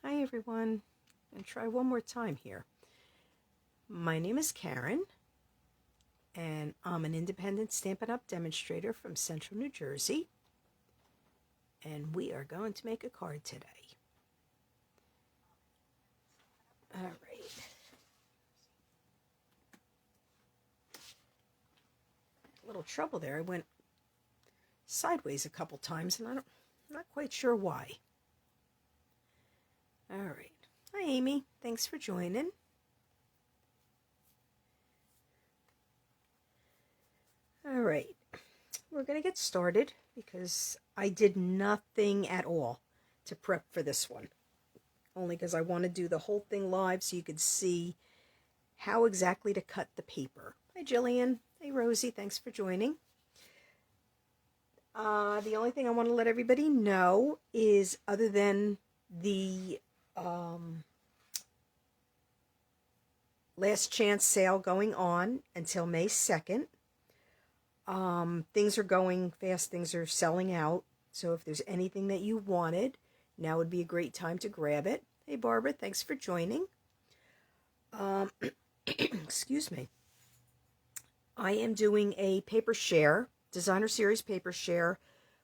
Hi everyone, and try one more time here. My name is Karen, and I'm an independent Stampin' Up demonstrator from Central New Jersey, and we are going to make a card today. All right. A little trouble there. I went sideways a couple times, and I'm not quite sure why. All right. Hi Amy, thanks for joining. All right, we're going to get started because I did nothing at all to prep for this one. Only because I want to do the whole thing live so you could see how exactly to cut the paper. Hi Jillian. Hey Rosie, thanks for joining. The only thing I want to let everybody know is, other than the last chance sale going on until May 2nd, things are going fast. Things are selling out. So if there's anything that you wanted, now would be a great time to grab it. Hey Barbara, thanks for joining. Excuse me. I am doing a paper share, designer series paper share,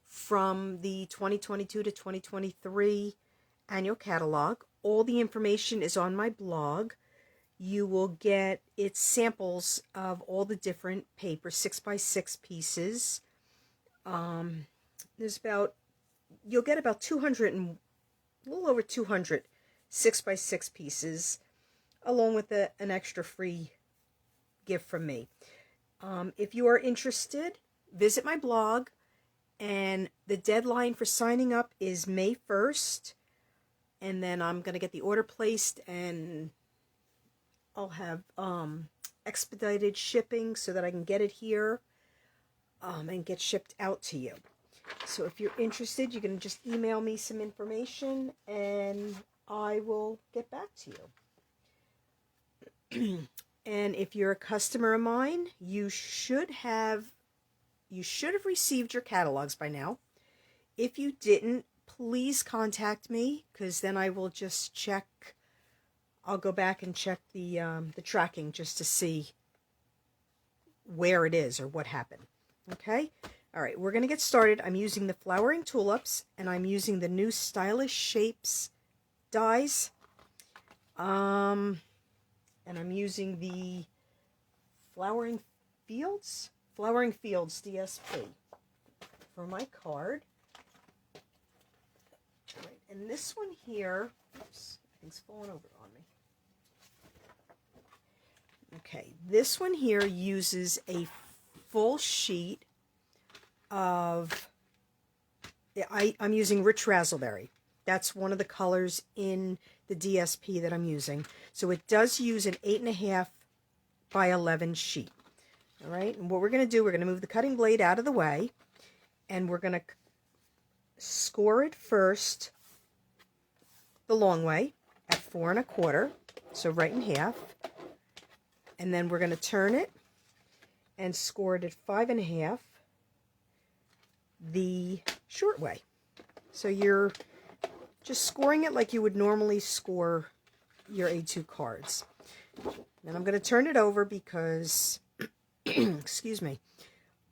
from the 2022 to 2023 annual catalog. All the information is on my blog. You will get its samples of all the different papers, 6x6 pieces. You'll get about 200 and a little over 200 6x6 pieces, along with an extra free gift from me. If you are interested, visit my blog, and the deadline for signing up is May 1st, and then I'm going to get the order placed, and I'll have expedited shipping so that I can get it here and get shipped out to you. So if you're interested, you can just email me some information and I will get back to you. And if you're a customer of mine, you should have received your catalogs by now. If you didn't, please contact me, because then I will just check. I'll go back and check the tracking just to see where it is or what happened. Okay? All right, we're going to get started. I'm using the Flowering Tulips, and I'm using the new Stylish Shapes dies. And I'm using the Flowering Fields DSP for my card. All right, and this one here, oops, things falling over on me. Okay, this one here uses a full sheet of, I'm using Rich Razzleberry. That's one of the colors in the DSP that I'm using. So it does use an 8.5 by 11 sheet. All right, and what we're going to do, we're going to move the cutting blade out of the way, and we're going to score it first the long way at 4 1/4, so right in half. And then we're going to turn it and score it at 5 1/2 the short way. So you're just scoring it like you would normally score your A2 cards. And I'm going to turn it over because, excuse me,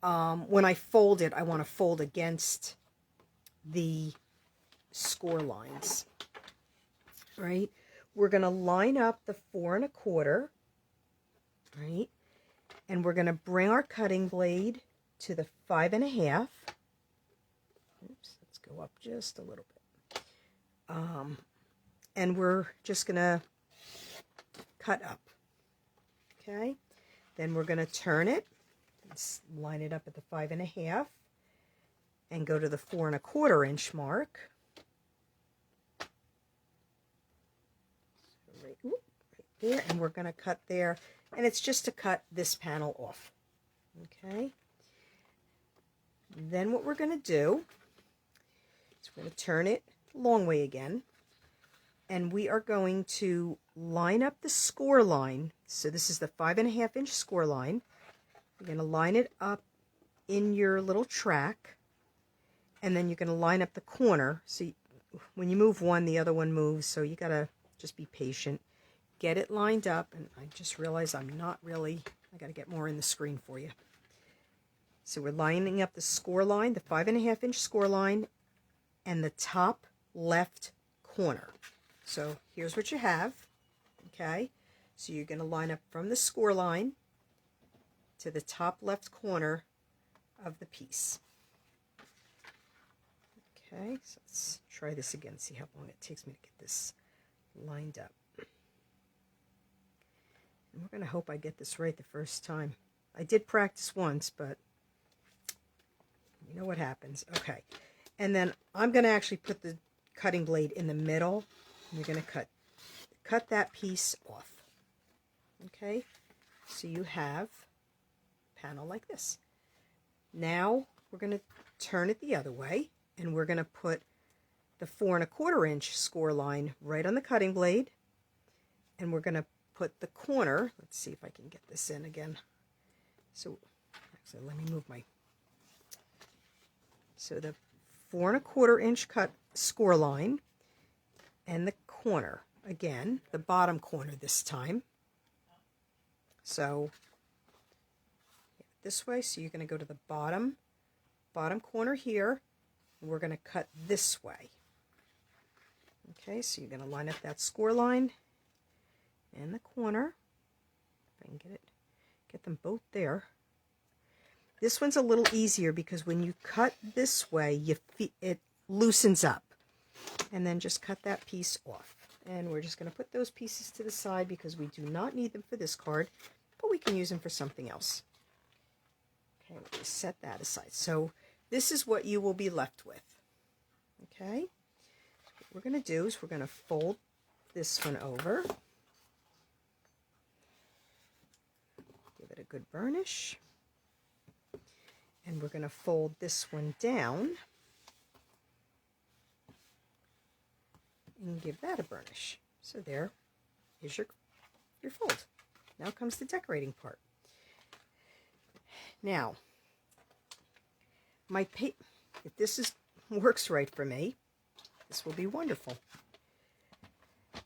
when I fold it, I want to fold against the score lines. Right? We're going to line up the 4 1/4, right? And we're going to bring our cutting blade to the 5 1/2. Oops, let's go up just a little bit. And we're just going to cut up. Okay? Then we're going to turn it, let's line it up at the 5 1/2, and go to the 4 1/4 inch mark. So right there, and we're going to cut there, and it's just to cut this panel off. Okay? Then what we're going to do is we're going to turn it long way again, and we are going to line up the score line. So this is the 5 1/2 inch score line. You're going to line it up in your little track, and then you're going to line up the corner. So when you move one, the other one moves, so you gotta just be patient. Get it lined up, and I just realized I'm not really, I gotta get more in the screen for you. So we're lining up the score line, the 5.5 inch score line, and the top left corner. So here's what you have, okay? So you're gonna line up from the score line to the top left corner of the piece. Okay, so let's try this again, see how long it takes me to get this lined up. And we're going to hope I get this right the first time. I did practice once, but you know what happens. Okay, and then I'm going to actually put the cutting blade in the middle. And you're going to cut that piece off. Okay, so you have a panel like this. Now we're going to turn it the other way, and we're going to put the 4.25 inch score line right on the cutting blade, and we're going to put the corner, let's see if I can get this in again. So actually let me move so the 4.25 inch cut score line and the corner, again, the bottom corner this time. So this way, so you're going to go to the bottom corner here, and we're going to cut this way. Okay, so you're going to line up that score line and the corner. If I can get them both there. This one's a little easier because when you cut this way, it loosens up. And then just cut that piece off. And we're just going to put those pieces to the side because we do not need them for this card, but we can use them for something else. Okay, we're going to set that aside. So this is what you will be left with. Okay, so what we're going to do is we're going to fold this one over. Give it a good burnish. And we're going to fold this one down and give that a burnish. So there is your fold. Now comes the decorating part. Now, if this works right for me, this will be wonderful.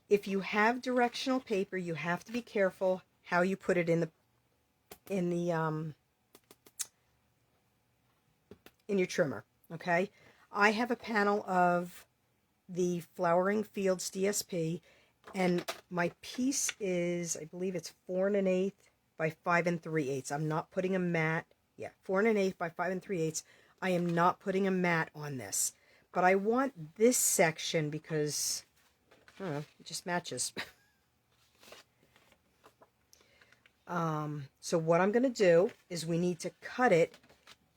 If you have directional paper, you have to be careful how you put it in your trimmer. Okay, I have a panel of the Flowering Fields DSP, and my piece is, I believe it's 4 1/8 by 5 3/8. I'm not putting a mat. Yeah, 4 1/8 by 5 3/8. I am not putting a mat on this, but I want this section because I don't know, it just matches. So what I'm going to do is we need to cut it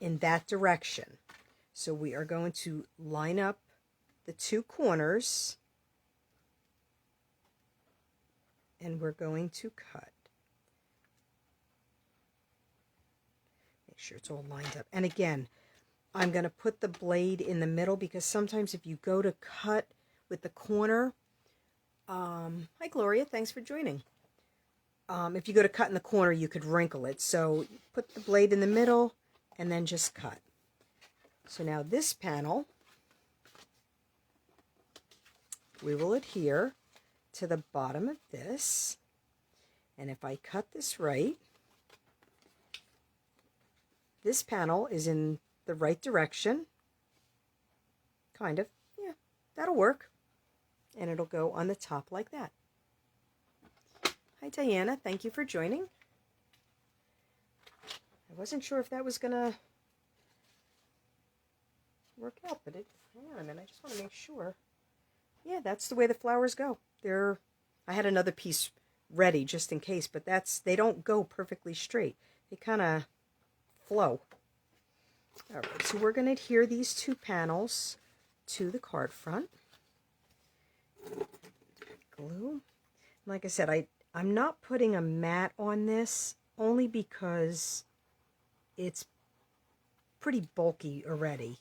in that direction. So we are going to line up the two corners, and we're going to cut. Make sure it's all lined up. And again, I'm going to put the blade in the middle because sometimes if you go to cut with the corner, hi Gloria, thanks for joining. If you go to cut in the corner, you could wrinkle it. So put the blade in the middle and then just cut. So now this panel, we will adhere to the bottom of this. And if I cut this right, this panel is in the right direction. Kind of. Yeah, that'll work. And it'll go on the top like that. Hi Diana, thank you for joining. I wasn't sure if that was going to work out, but hang on a minute, I just want to make sure. Yeah, that's the way the flowers go. I had another piece ready just in case, but they don't go perfectly straight. They kind of flow. All right, so we're going to adhere these two panels to the card front. Glue. Like I said, I'm not putting a mat on this only because it's pretty bulky already.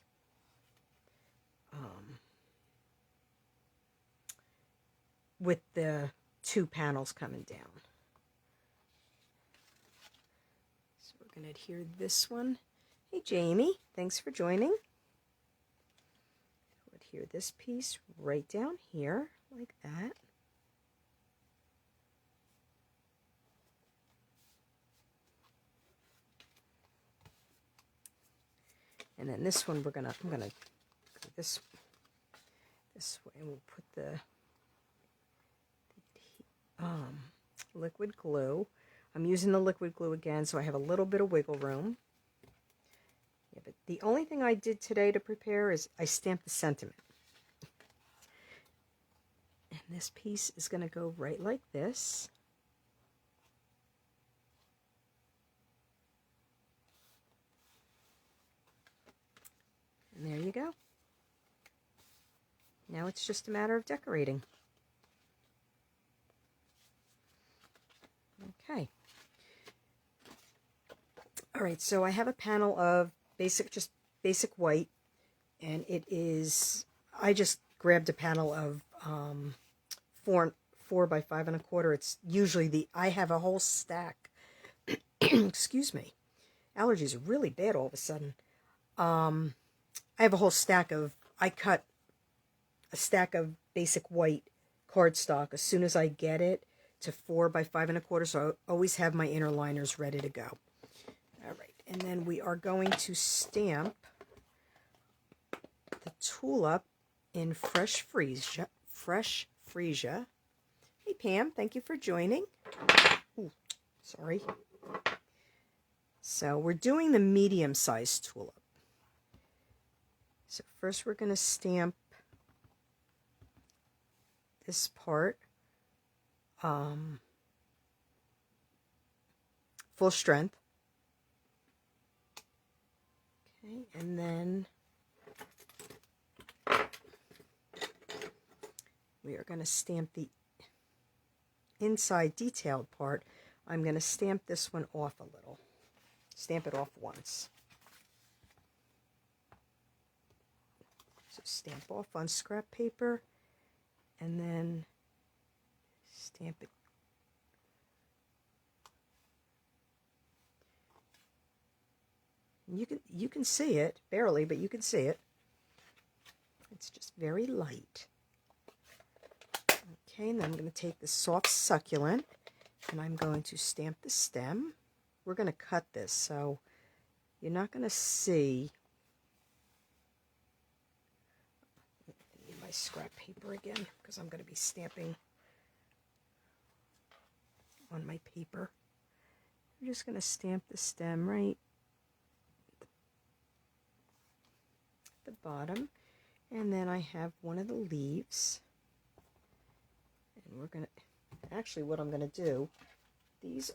With the two panels coming down. So we're going to adhere this one. Hey Jamie, thanks for joining. adhere this piece right down here like that. And then this one I'm gonna go this way, and we'll put the liquid glue. I'm using the liquid glue again, so I have a little bit of wiggle room. Yeah, but the only thing I did today to prepare is I stamped the sentiment. And this piece is going to go right like this. And there you go. Now it's just a matter of decorating. Okay. All right, so I have a panel of just basic white, and it is, I just grabbed a panel of 4 by 5 1/4. It's usually I have a whole stack. Excuse me. Allergies are really bad all of a sudden. I have a whole stack I cut a stack of basic white cardstock as soon as I get it to 4 by 5 1/4, so I always have my inner liners ready to go. All right, and then we are going to stamp the tulip in fresh freesia. Hey Pam, thank you for joining. Ooh, sorry. So we're doing the medium-sized tulip. So first we're going to stamp this part full strength. Okay, and then we are going to stamp the inside detailed part. I'm going to stamp this one off a little. Stamp it off once. So stamp off on scrap paper, and then stamp it. You can see it, barely, but you can see it. It's just very light. Okay, and then I'm going to take the soft succulent, and I'm going to stamp the stem. We're going to cut this, so you're not going to see. I need my scrap paper again, because I'm going to be stamping on my paper. I'm just going to stamp the stem right at the bottom, and then I have one of the leaves, and we're going to, actually what I'm going to do, here's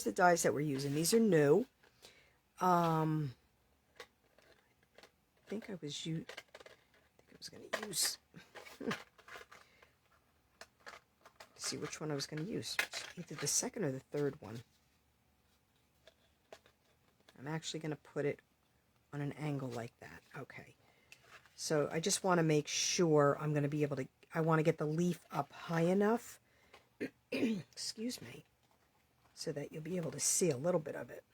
the dies that we're using. These are new. I think I was going to use, see which one I was going to use, either the second or the third one. I'm actually going to put it on an angle like that. Okay. So I just want to make sure I'm going to be able to, I want to get the leaf up high enough, excuse me, so that you'll be able to see a little bit of it.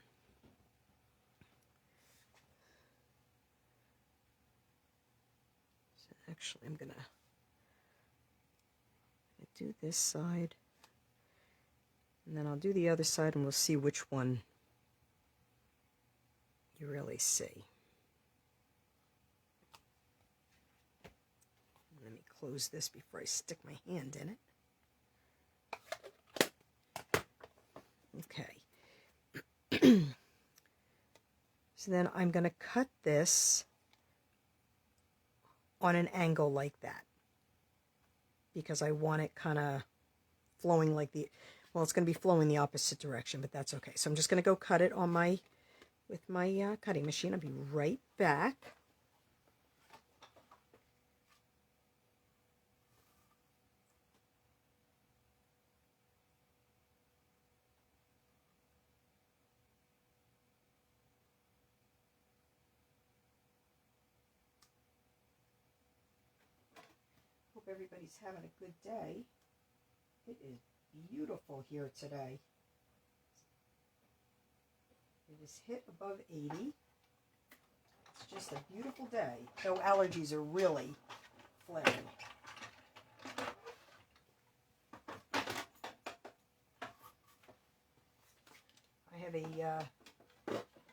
So actually I'm going to do this side, and then I'll do the other side, and we'll see which one you really see. Let me close this before I stick my hand in it. Okay. So then I'm going to cut this on an angle like that, because I want it kind of flowing like well, it's going to be flowing the opposite direction, but that's okay. So I'm just going to go cut it on with my cutting machine. I'll be right back. Hope everybody's having a good day. It is beautiful here today. It is hit above 80. Let's just a beautiful day, though allergies are really flaring. I have a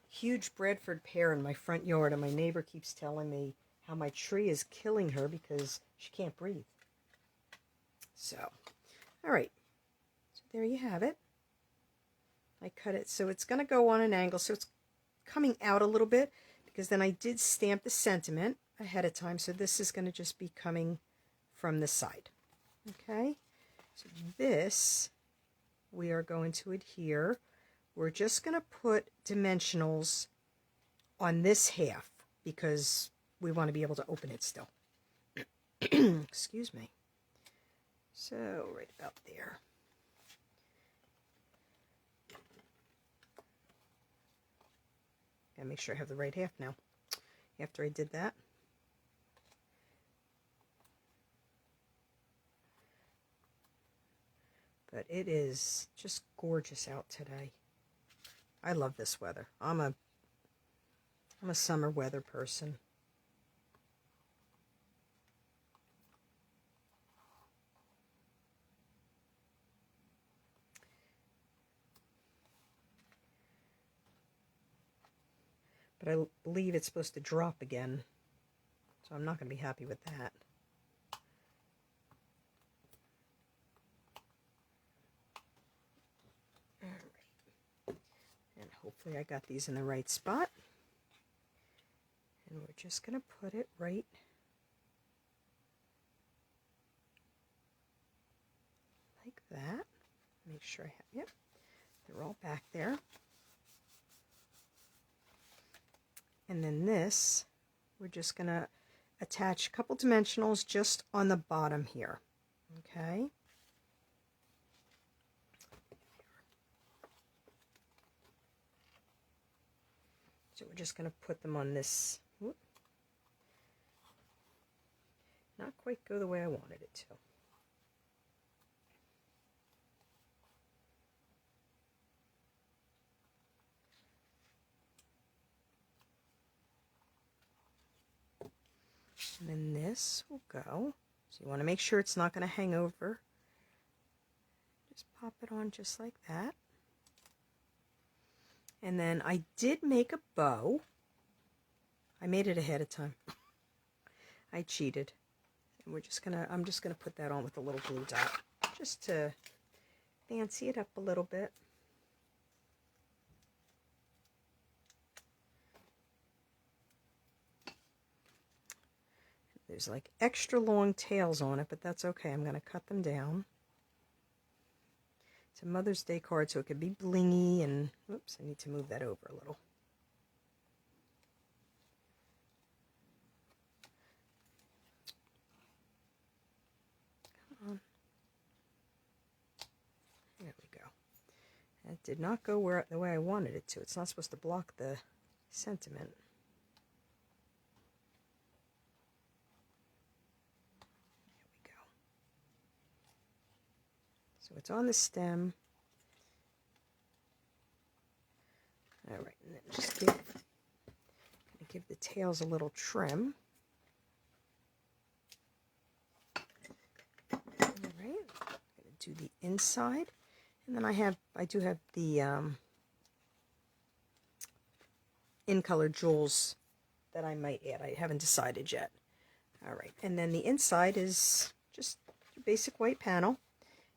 huge Bradford pear in my front yard, and my neighbor keeps telling me how my tree is killing her because she can't breathe. So, all right. So there you have it. I cut it so it's going to go on an angle, so it's coming out a little bit, because then I did stamp the sentiment ahead of time, so this is going to just be coming from the side. Okay, so this we are going to adhere. We're just going to put dimensionals on this half because we want to be able to open it still. Excuse me. So right about there. Gotta make sure I have the right half now after I did that. But it is just gorgeous out today. I love this weather. I'm a summer weather person. But I believe it's supposed to drop again, so I'm not going to be happy with that. All right. And hopefully I got these in the right spot. And we're just going to put it right like that. Make sure I have, yep, they're all back there. And then this, we're just going to attach a couple dimensionals just on the bottom here. Okay. So we're just going to put them on this. Whoop. Not quite go the way I wanted it to. And then this will go. So you want to make sure it's not going to hang over. Just pop it on just like that. And then I did make a bow. I made it ahead of time. I cheated. And I'm just gonna put that on with a little glue dot, just to fancy it up a little bit. There's like extra long tails on it, but that's okay. I'm going to cut them down. It's a Mother's Day card, so it could be blingy, and oops, I need to move that over a little. Come on. There we go. That did not go the way I wanted it to. It's not supposed to block the sentiment. So it's on the stem. All right, and then just give the tails a little trim. All right, I'm going to do the inside, and then I do have the in-color jewels that I might add. I haven't decided yet. All right, and then the inside is just a basic white panel.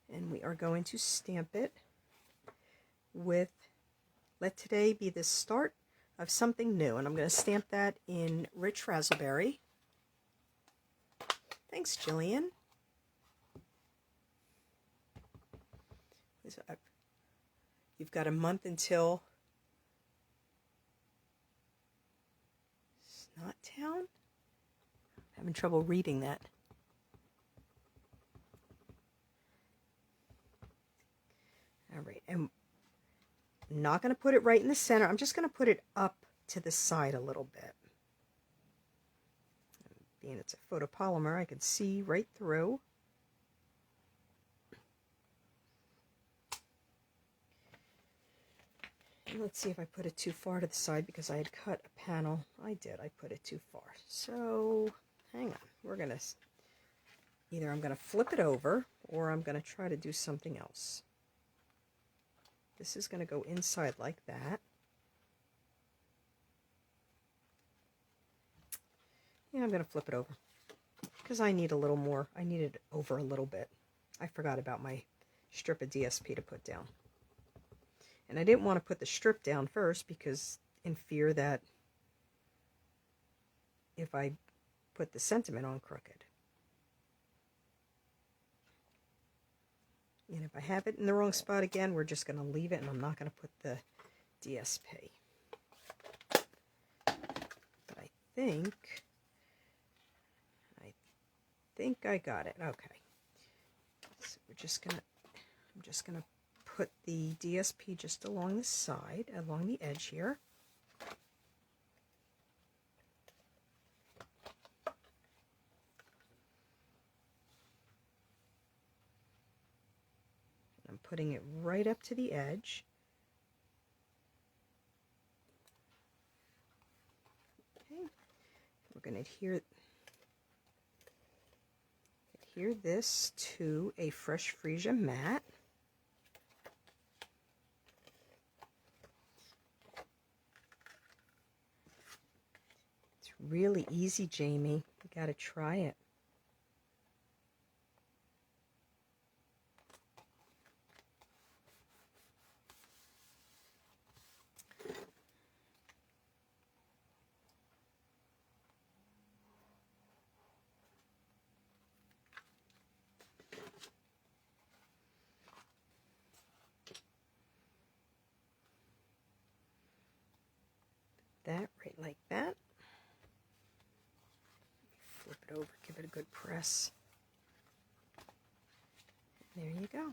And we are going to stamp it with "Let Today Be the Start of Something New." And I'm going to stamp that in Rich Razzleberry. Thanks, Jillian. You've got a month until Snot Town? I'm having trouble reading that. All right, and I'm not going to put it right in the center. I'm just going to put it up to the side a little bit. Being it's a photopolymer, I can see right through. Let's see if I put it too far to the side because I had cut a panel. I did. I put it too far. So hang on. We're going to, either I'm going to flip it over or I'm going to try to do something else. This is going to go inside like that. Yeah, I'm going to flip it over because I need a little more. I need it over a little bit. I forgot about my strip of DSP to put down. And I didn't want to put the strip down first because in fear that if I put the sentiment on crooked. And if I have it in the wrong spot again, we're just going to leave it and I'm not going to put the DSP. But I think I got it. Okay. So we're just going to, I'm just going to put the DSP just along the side, along the edge here. I'm putting it right up to the edge. Okay. We're going to adhere this to a Fresh Freesia mat. It's really easy, Jamie. You got to try it. That right like that. Flip it over, give it a good press. There you go.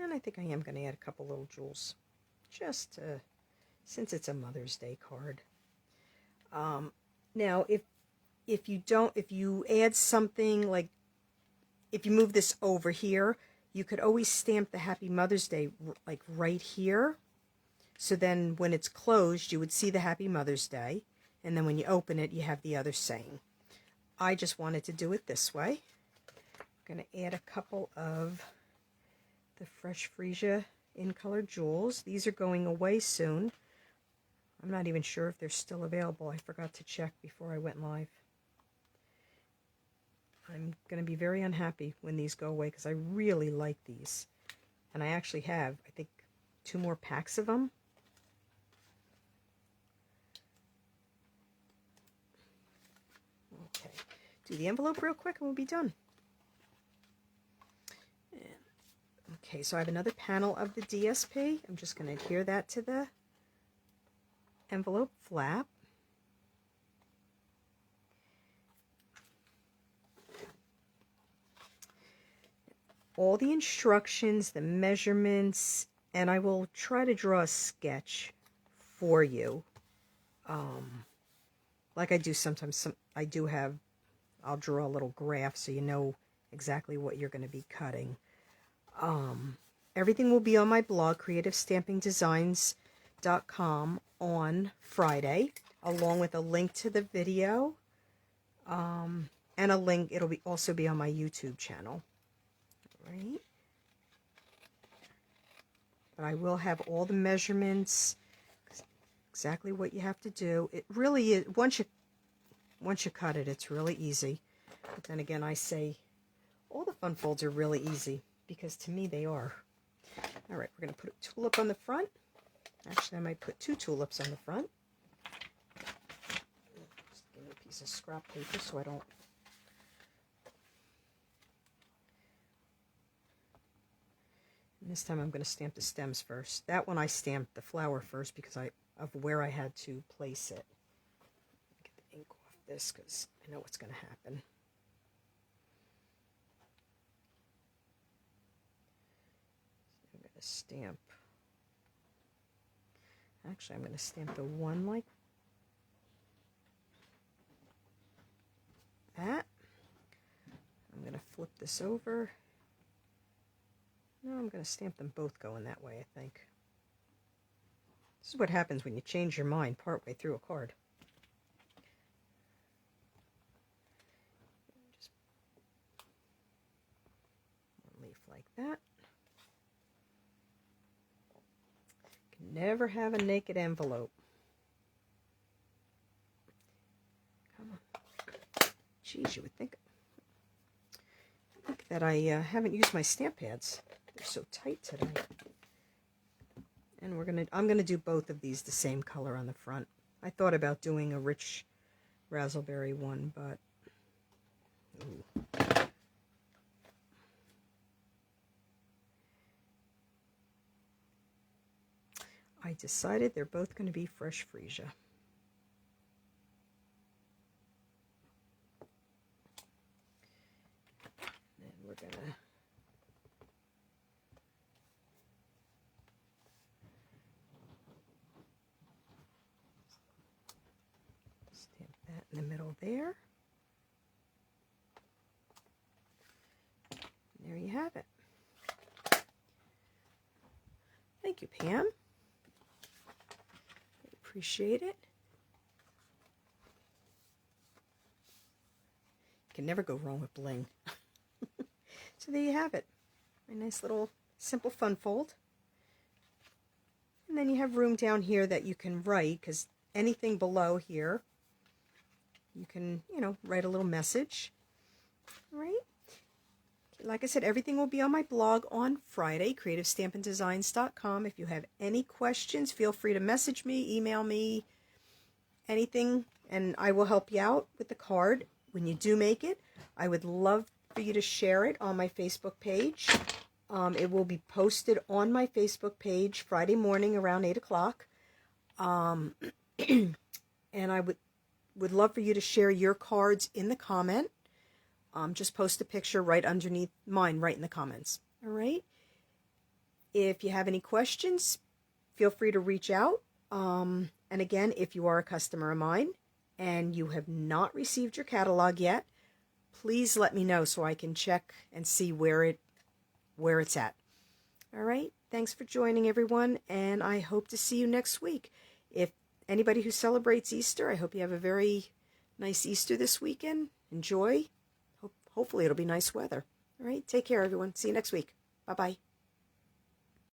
And I think I am going to add a couple little jewels, just since it's a Mother's Day card. Now, if you add something like, if you move this over here, you could always stamp the Happy Mother's Day like right here. So then when it's closed, you would see the Happy Mother's Day. And then when you open it, you have the other saying. I just wanted to do it this way. I'm going to add a couple of the Fresh Freesia in color jewels. These are going away soon. I'm not even sure if they're still available. I forgot to check before I went live. I'm going to be very unhappy when these go away because I really like these. And I actually have, I think, 2 more packs of them. Okay, do the envelope real quick and we'll be done. Okay, so I have another panel of the DSP. I'm just going to adhere that to the envelope flap. All the instructions, the measurements, and I will try to draw a sketch for you. Like I do sometimes, I'll draw a little graph so you know exactly what you're going to be cutting. Everything will be on my blog, creativestampingdesigns.com, on Friday, along with a link to the video, and a link, it'll also be on my YouTube channel. Right? But I will have all the measurements, exactly what you have to do. It really is, once you cut it, it's really easy. But then again, I say all the fun folds are really easy, because to me they are. All right, we're going to put a tulip on the front. Actually, I might put 2 tulips on the front. Just give me a piece of scrap paper so I don't... And this time I'm going to stamp the stems first. That one I stamped the flower first because of where I had to place it. Get the ink off this because I know what's going to happen. I'm going to stamp. Actually, I'm going to stamp the one like that. I'm going to flip this over. No, I'm going to stamp them both going that way, I think. This is what happens when you change your mind partway through a card. Just one leaf like that. Can never have a naked envelope. Come on. Geez, you would think that I haven't used my stamp pads. They're so tight today. And I'm gonna do both of these the same color on the front. I thought about doing a rich raspberry one, but ooh. I decided they're both going to be fresh freesia. And we're gonna that in the middle there. There you have it. Thank you, Pam. I appreciate it. You can never go wrong with bling. So there you have it. A nice little simple fun fold. And then you have room down here that you can write, because anything below here you can, write a little message. All right. Like I said, everything will be on my blog on Friday, creativestampindesigns.com. If you have any questions, feel free to message me, email me, anything, and I will help you out with the card. When you do make it, I would love for you to share it on my Facebook page. It will be posted on my Facebook page Friday morning around 8 o'clock. And I would love for you to share your cards in the comment. Just post a picture right underneath mine, right in the comments. All right. If you have any questions, feel free to reach out. And again, if you are a customer of mine and you have not received your catalog yet, please let me know so I can check and see where it's at. All right. Thanks for joining, everyone, and I hope to see you next week. If anybody who celebrates Easter, I hope you have a very nice Easter this weekend. Enjoy. Hopefully it'll be nice weather. All right. Take care, everyone. See you next week. Bye-bye.